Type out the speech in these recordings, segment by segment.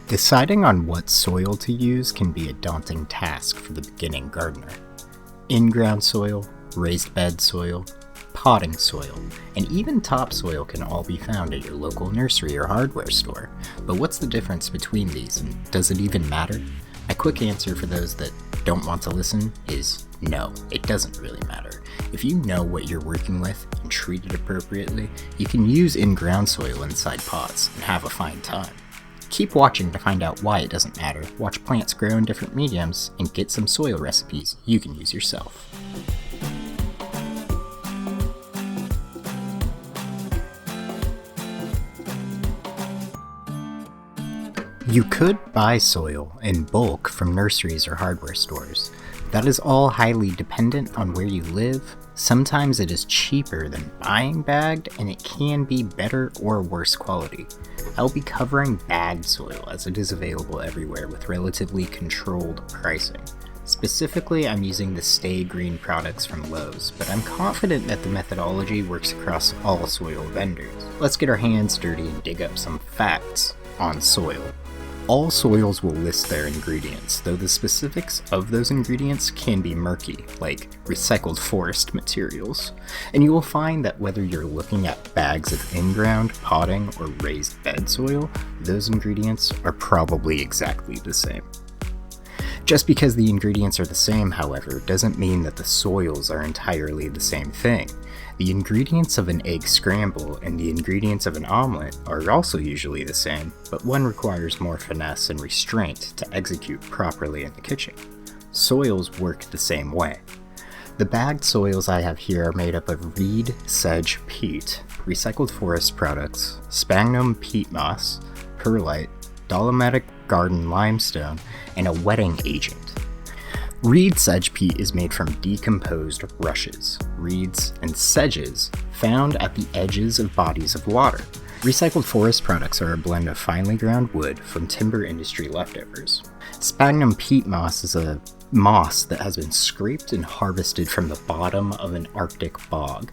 Deciding on what soil to use can be a daunting task for the beginning gardener. In-ground soil, raised bed soil, potting soil, and even topsoil can all be found at your local nursery or hardware store. But what's the difference between these, and does it even matter? A quick answer for those that don't want to listen is no, it doesn't really matter. If you know what you're working with and treat it appropriately, you can use in-ground soil inside pots and have a fine time. Keep watching to find out why it doesn't matter, watch plants grow in different mediums, and get some soil recipes you can use yourself. You could buy soil in bulk from nurseries or hardware stores. That is all highly dependent on where you live. Sometimes it is cheaper than buying bagged, and it can be better or worse quality. I'll be covering bagged soil as it is available everywhere with relatively controlled pricing. Specifically, I'm using the Stay Green products from Lowe's, but I'm confident that the methodology works across all soil vendors. Let's get our hands dirty and dig up some facts on soil. All soils will list their ingredients, though the specifics of those ingredients can be murky, like recycled forest materials. And you will find that whether you're looking at bags of in-ground, potting, or raised bed soil, those ingredients are probably exactly the same. Just because the ingredients are the same, however, doesn't mean that the soils are entirely the same thing. The ingredients of an egg scramble and the ingredients of an omelet are also usually the same, but one requires more finesse and restraint to execute properly in the kitchen. Soils work the same way. The bagged soils I have here are made up of reed, sedge, peat, recycled forest products, sphagnum peat moss, perlite, dolomitic garden limestone, and a wetting agent. Reed sedge peat is made from decomposed rushes, reeds, and sedges found at the edges of bodies of water. Recycled forest products are a blend of finely ground wood from timber industry leftovers. Sphagnum peat moss is a moss that has been scraped and harvested from the bottom of an Arctic bog.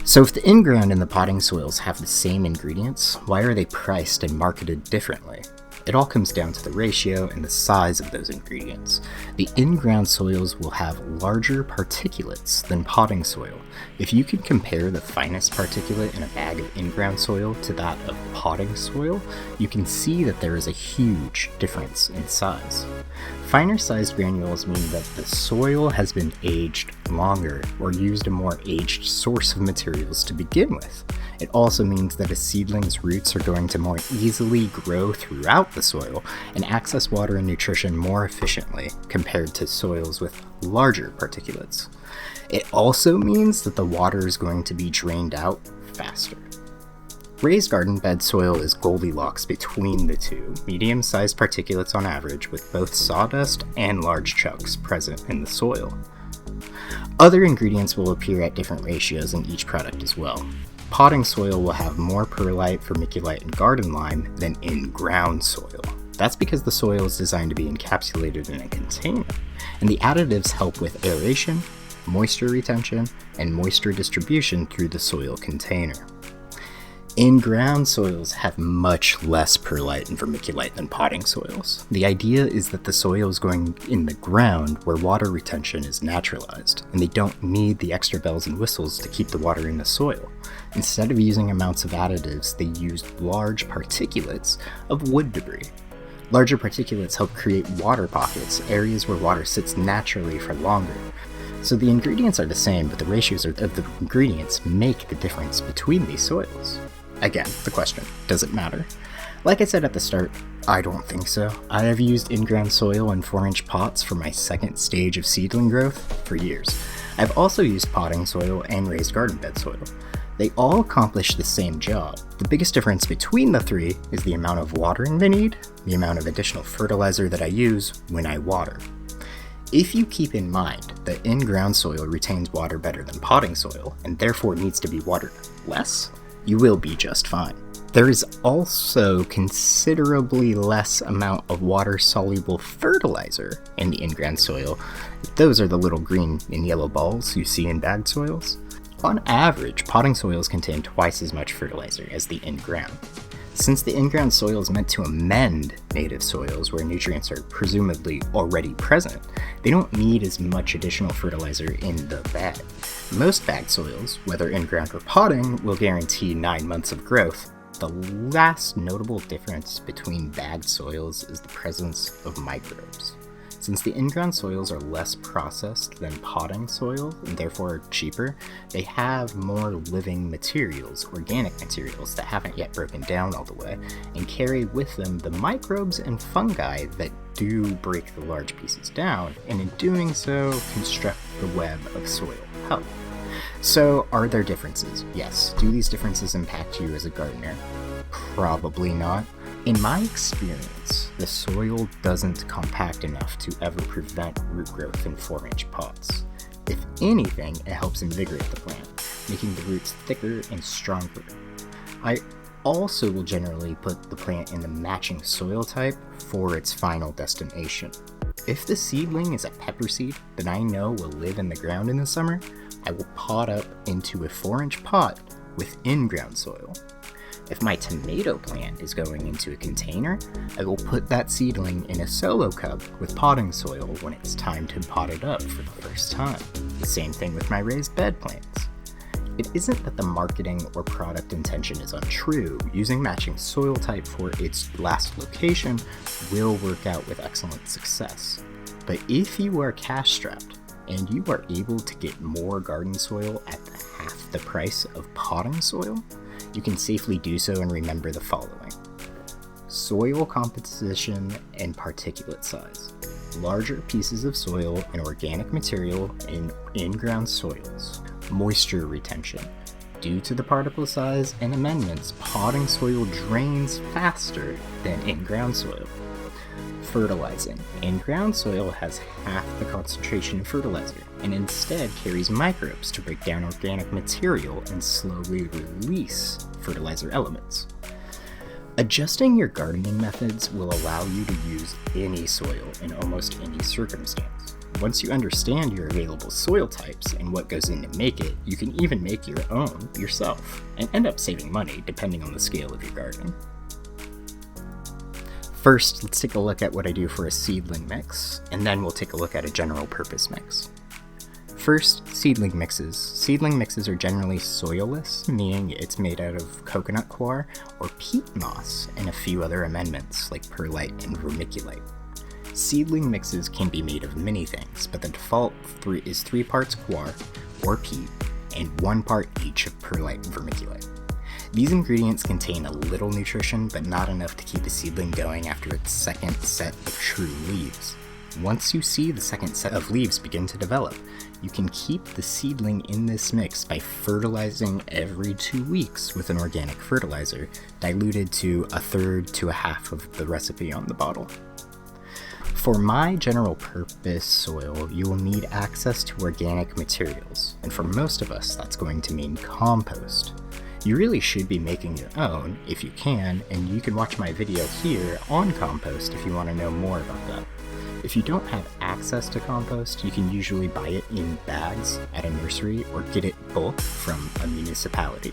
So if the in-ground and the potting soils have the same ingredients, why are they priced and marketed differently? It all comes down to the ratio and the size of those ingredients. The in-ground soils will have larger particulates than potting soil. If you can compare the finest particulate in a bag of in-ground soil to that of potting soil, you can see that there is a huge difference in size. Finer sized granules mean that the soil has been aged longer or used a more aged source of materials to begin with. It also means that a seedling's roots are going to more easily grow throughout the soil and access water and nutrition more efficiently compared to soils with larger particulates. It also means that the water is going to be drained out faster. Raised garden bed soil is Goldilocks between the two, medium-sized particulates on average with both sawdust and large chunks present in the soil. Other ingredients will appear at different ratios in each product as well. Potting soil will have more perlite, vermiculite, and garden lime than in-ground soil. That's because the soil is designed to be encapsulated in a container, and the additives help with aeration, moisture retention, and moisture distribution through the soil container. In-ground soils have much less perlite and vermiculite than potting soils. The idea is that the soil is going in the ground where water retention is naturalized, and they don't need the extra bells and whistles to keep the water in the soil. Instead of using amounts of additives, they used large particulates of wood debris. Larger particulates help create water pockets, areas where water sits naturally for longer. So the ingredients are the same, but the ratios of the ingredients make the difference between these soils. Again, the question, does it matter? Like I said at the start, I don't think so. I have used in-ground soil in 4-inch pots for my second stage of seedling growth for years. I've also used potting soil and raised garden bed soil. They all accomplish the same job. The biggest difference between the three is the amount of watering they need, the amount of additional fertilizer that I use when I water. If you keep in mind that in-ground soil retains water better than potting soil, and therefore needs to be watered less, you will be just fine. There is also considerably less amount of water-soluble fertilizer in the in-ground soil. Those are the little green and yellow balls you see in bagged soils. On average, potting soils contain twice as much fertilizer as the in-ground. Since the in-ground soil is meant to amend native soils where nutrients are presumably already present, they don't need as much additional fertilizer in the bag. Most bagged soils, whether in-ground or potting, will guarantee 9 months of growth. The last notable difference between bagged soils is the presence of microbes. Since the in-ground soils are less processed than potting soil and therefore cheaper, they have more living materials, organic materials that haven't yet broken down all the way, and carry with them the microbes and fungi that do break the large pieces down, and in doing so, construct the web of soil health. So, are there differences? Yes. Do these differences impact you as a gardener? Probably not. In my experience, the soil doesn't compact enough to ever prevent root growth in 4-inch pots. If anything, it helps invigorate the plant, making the roots thicker and stronger. I also will generally put the plant in the matching soil type for its final destination. If the seedling is a pepper seed that I know will live in the ground in the summer, I will pot up into a 4-inch pot with in-ground soil. If my tomato plant is going into a container, I will put that seedling in a solo cup with potting soil when it's time to pot it up for the first time. The same thing with my raised bed plants. It isn't that the marketing or product intention is untrue. Using matching soil type for its last location will work out with excellent success. But if you are cash-strapped and you are able to get more garden soil at half the price of potting soil, you can safely do so and remember the following: soil composition and particulate size. Larger pieces of soil and organic material in in-ground soils. Moisture retention. Due to the particle size and amendments, potting soil drains faster than in-ground soil. Fertilizing. In-ground soil has half the concentration of fertilizer and instead carries microbes to break down organic material and slowly release fertilizer elements. Adjusting your gardening methods will allow you to use any soil in almost any circumstance. Once you understand your available soil types and what goes in to make it, you can even make your own yourself and end up saving money depending on the scale of your garden. First, let's take a look at what I do for a seedling mix, and then we'll take a look at a general purpose mix. First, seedling mixes. Seedling mixes are generally soilless, meaning it's made out of coconut coir or peat moss and a few other amendments like perlite and vermiculite. Seedling mixes can be made of many things, but the default is 3 parts coir or peat and 1 part each of perlite and vermiculite. These ingredients contain a little nutrition, but not enough to keep a seedling going after its second set of true leaves. Once you see the second set of leaves begin to develop, you can keep the seedling in this mix by fertilizing every 2 weeks with an organic fertilizer, diluted to 1/3 to 1/2 of the recipe on the bottle. For my general purpose soil, you will need access to organic materials, and for most of us, that's going to mean compost. You really should be making your own if you can, and you can watch my video here on compost if you want to know more about that. If you don't have access to compost, you can usually buy it in bags at a nursery or get it bulk from a municipality.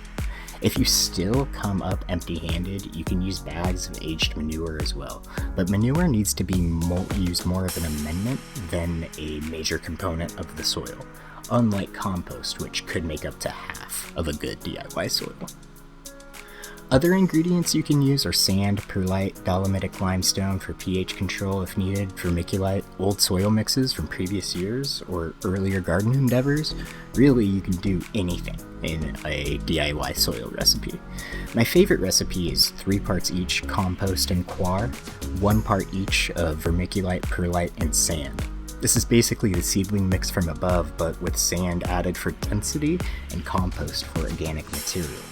If you still come up empty-handed, you can use bags of aged manure as well, but manure needs to be used more of an amendment than a major component of the soil, unlike compost, which could make up to half of a good DIY soil. Other ingredients you can use are sand, perlite, dolomitic limestone for pH control if needed, vermiculite, old soil mixes from previous years or earlier garden endeavors. Really, you can do anything in a DIY soil recipe. My favorite recipe is 3 parts each compost and coir, 1 part each of vermiculite, perlite, and sand. This is basically the seedling mix from above, but with sand added for density and compost for organic material.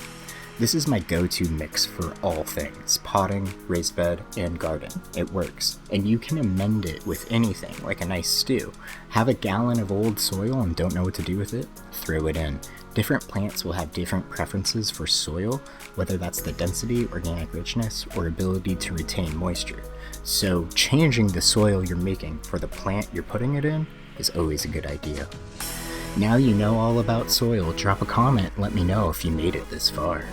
This is my go-to mix for all things: potting, raised bed, and garden. It works, and you can amend it with anything, like a nice stew. Have a gallon of old soil and don't know what to do with it? Throw it in. Different plants will have different preferences for soil, whether that's the density, organic richness, or ability to retain moisture. So changing the soil you're making for the plant you're putting it in is always a good idea. Now you know all about soil, drop a comment and let me know if you made it this far.